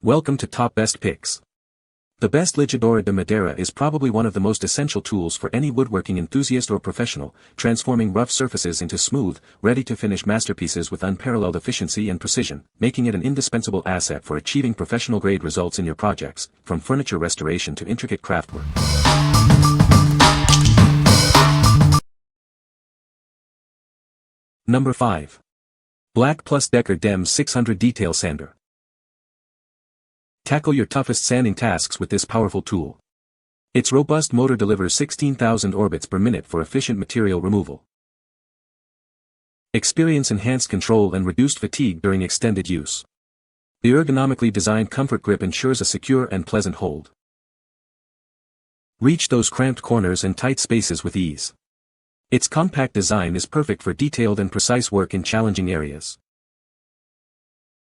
Welcome to Top Best Picks. The best Lijadora De Madera is probably one of the most essential tools for any woodworking enthusiast or professional, transforming rough surfaces into smooth, ready-to-finish masterpieces with unparalleled efficiency and precision, making it an indispensable asset for achieving professional-grade results in your projects, from furniture restoration to intricate craftwork. Number 5. BLACK+DECKER DEM 600 Detail Sander. Tackle your toughest sanding tasks with this powerful tool. Its robust motor delivers 16,000 orbits per minute for efficient material removal. Experience enhanced control and reduced fatigue during extended use. The ergonomically designed comfort grip ensures a secure and pleasant hold. Reach those cramped corners and tight spaces with ease. Its compact design is perfect for detailed and precise work in challenging areas.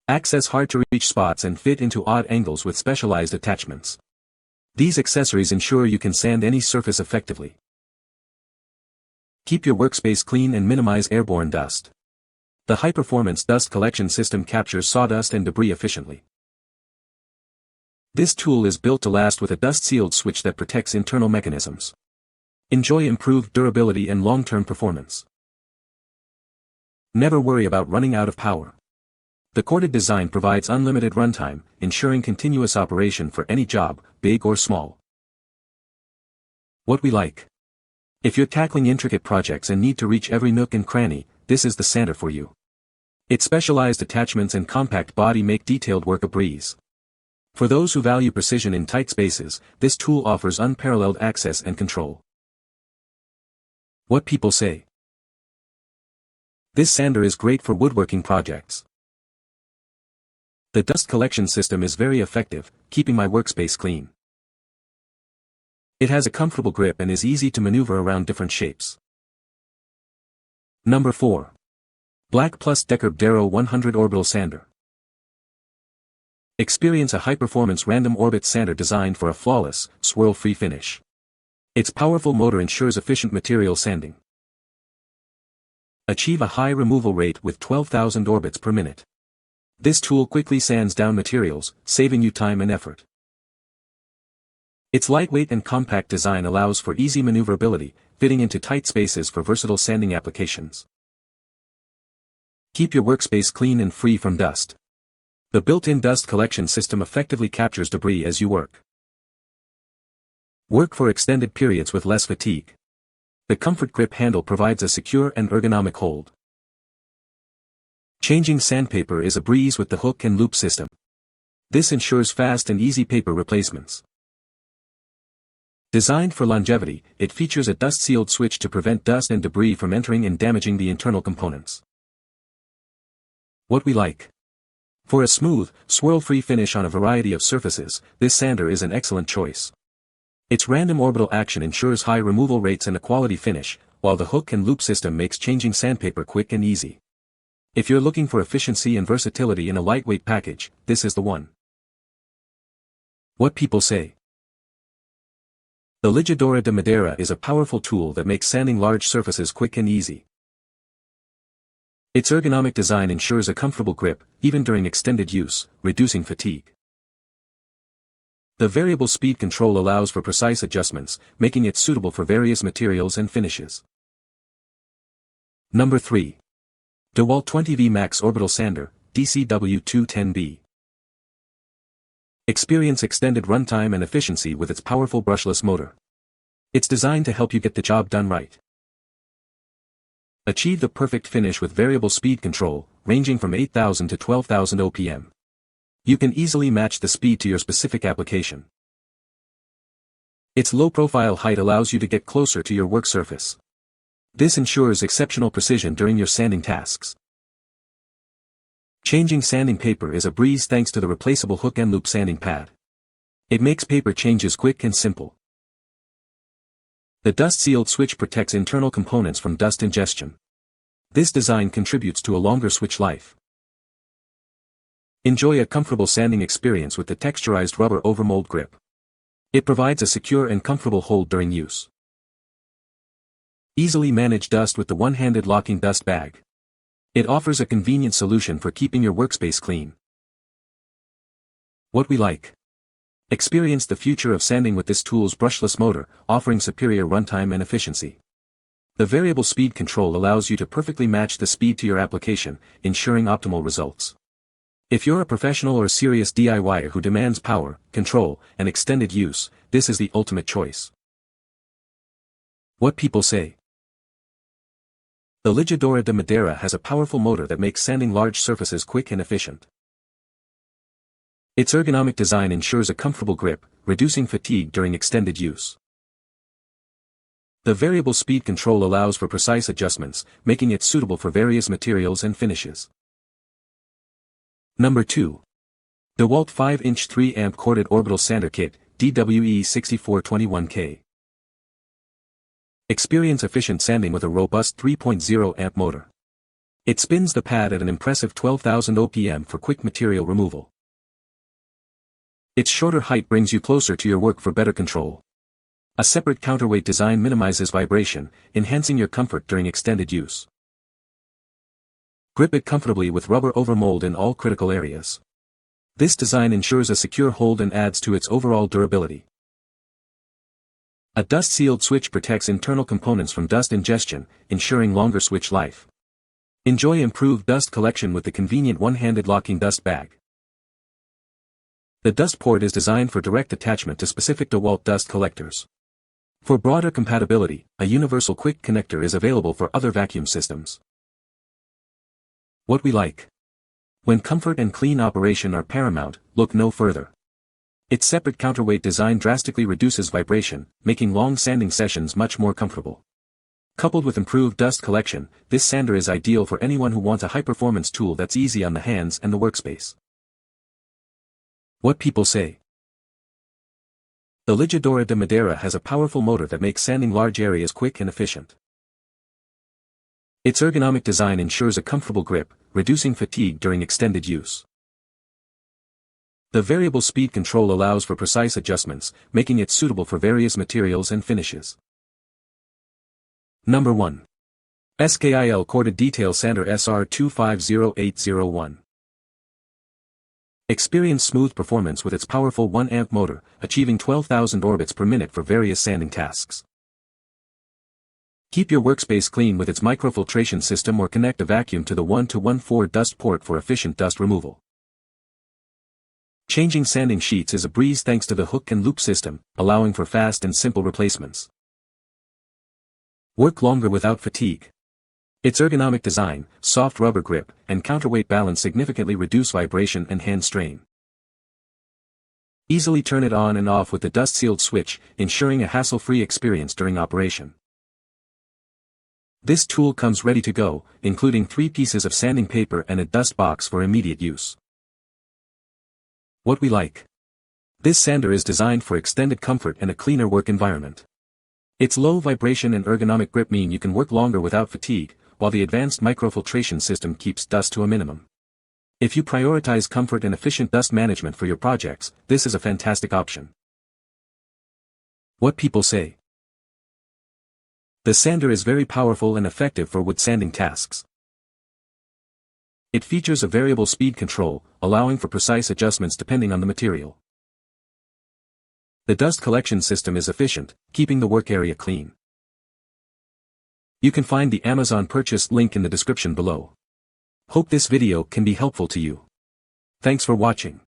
Access hard-to-reach spots and fit into odd angles with specialized attachments. These accessories ensure you can sand any surface effectively. Keep your workspace clean and minimize airborne dust. The high-performance dust collection system captures sawdust and debris efficiently. This tool is built to last with a dust-sealed switch that protects internal mechanisms. Enjoy improved durability and long-term performance. Never worry about running out of power. The corded design provides unlimited runtime, ensuring continuous operation for any job, big or small. What we like. If you're tackling intricate projects and need to reach every nook and cranny, this is the sander for you. Its specialized attachments and compact body make detailed work a breeze. For those who value precision in tight spaces, this tool offers unparalleled access and control. What people say. This sander is great for woodworking projects. The dust collection system is very effective, keeping my workspace clean. It has a comfortable grip and is easy to maneuver around different shapes. Number 4. BLACK+DECKER Darrow 100 Orbital Sander. Experience a high-performance random orbit sander designed for a flawless, swirl-free finish. Its powerful motor ensures efficient material sanding. Achieve a high removal rate with 12,000 orbits per minute. This tool quickly sands down materials, saving you time and effort. Its lightweight and compact design allows for easy maneuverability, fitting into tight spaces for versatile sanding applications. Keep your workspace clean and free from dust. The built-in dust collection system effectively captures debris as you work. Work for extended periods with less fatigue. The comfort grip handle provides a secure and ergonomic hold. Changing sandpaper is a breeze with the hook and loop system. This ensures fast and easy paper replacements. Designed for longevity, it features a dust-sealed switch to prevent dust and debris from entering and damaging the internal components. What we like. For a smooth, swirl-free finish on a variety of surfaces, this sander is an excellent choice. Its random orbital action ensures high removal rates and a quality finish, while the hook and loop system makes changing sandpaper quick and easy. If you're looking for efficiency and versatility in a lightweight package, this is the one. What people say. The Lijadora De Madera is a powerful tool that makes sanding large surfaces quick and easy. Its ergonomic design ensures a comfortable grip, even during extended use, reducing fatigue. The variable speed control allows for precise adjustments, making it suitable for various materials and finishes. Number 3. DEWALT 20V Max Orbital Sander, DCW210B. Experience extended runtime and efficiency with its powerful brushless motor. It's designed to help you get the job done right. Achieve the perfect finish with variable speed control, ranging from 8,000 to 12,000 OPM. You can easily match the speed to your specific application. Its low-profile height allows you to get closer to your work surface. This ensures exceptional precision during your sanding tasks. Changing sanding paper is a breeze thanks to the replaceable hook and loop sanding pad. It makes paper changes quick and simple. The dust-sealed switch protects internal components from dust ingestion. This design contributes to a longer switch life. Enjoy a comfortable sanding experience with the texturized rubber overmold grip. It provides a secure and comfortable hold during use. Easily manage dust with the one-handed locking dust bag. It offers a convenient solution for keeping your workspace clean. What we like. Experience the future of sanding with this tool's brushless motor, offering superior runtime and efficiency. The variable speed control allows you to perfectly match the speed to your application, ensuring optimal results. If you're a professional or serious DIYer who demands power, control, and extended use, this is the ultimate choice. What people say. The Lijadora De Madera has a powerful motor that makes sanding large surfaces quick and efficient. Its ergonomic design ensures a comfortable grip, reducing fatigue during extended use. The variable speed control allows for precise adjustments, making it suitable for various materials and finishes. Number 2. DEWALT 5-inch 3-amp corded orbital sander kit, DWE6421K. Experience efficient sanding with a robust 3.0 amp motor. It spins the pad at an impressive 12,000 OPM for quick material removal. Its shorter height brings you closer to your work for better control. A separate counterweight design minimizes vibration, enhancing your comfort during extended use. Grip it comfortably with rubber overmold in all critical areas. This design ensures a secure hold and adds to its overall durability. A dust-sealed switch protects internal components from dust ingestion, ensuring longer switch life. Enjoy improved dust collection with the convenient one-handed locking dust bag. The dust port is designed for direct attachment to specific DEWALT dust collectors. For broader compatibility, a universal quick connector is available for other vacuum systems. What we like. When comfort and clean operation are paramount, look no further. Its separate counterweight design drastically reduces vibration, making long sanding sessions much more comfortable. Coupled with improved dust collection, this sander is ideal for anyone who wants a high-performance tool that's easy on the hands and the workspace. What people say. The Lijadora De Madera has a powerful motor that makes sanding large areas quick and efficient. Its ergonomic design ensures a comfortable grip, reducing fatigue during extended use. The variable speed control allows for precise adjustments, making it suitable for various materials and finishes. Number 1. SKIL Corded Detail Sander SR250801. Experience smooth performance with its powerful 1-amp motor, achieving 12,000 orbits per minute for various sanding tasks. Keep your workspace clean with its microfiltration system or connect a vacuum to the 1-to-1-4 dust port for efficient dust removal. Changing sanding sheets is a breeze thanks to the hook and loop system, allowing for fast and simple replacements. Work longer without fatigue. Its ergonomic design, soft rubber grip, and counterweight balance significantly reduce vibration and hand strain. Easily turn it on and off with the dust-sealed switch, ensuring a hassle-free experience during operation. This tool comes ready to go, including 3 pieces of sanding paper and a dust box for immediate use. What we like. This sander is designed for extended comfort and a cleaner work environment. Its low vibration and ergonomic grip mean you can work longer without fatigue, while the advanced microfiltration system keeps dust to a minimum. If you prioritize comfort and efficient dust management for your projects, this is a fantastic option. What people say. The sander is very powerful and effective for wood sanding tasks. It features a variable speed control, allowing for precise adjustments depending on the material. The dust collection system is efficient, keeping the work area clean. You can find the Amazon purchase link in the description below. Hope this video can be helpful to you. Thanks for watching.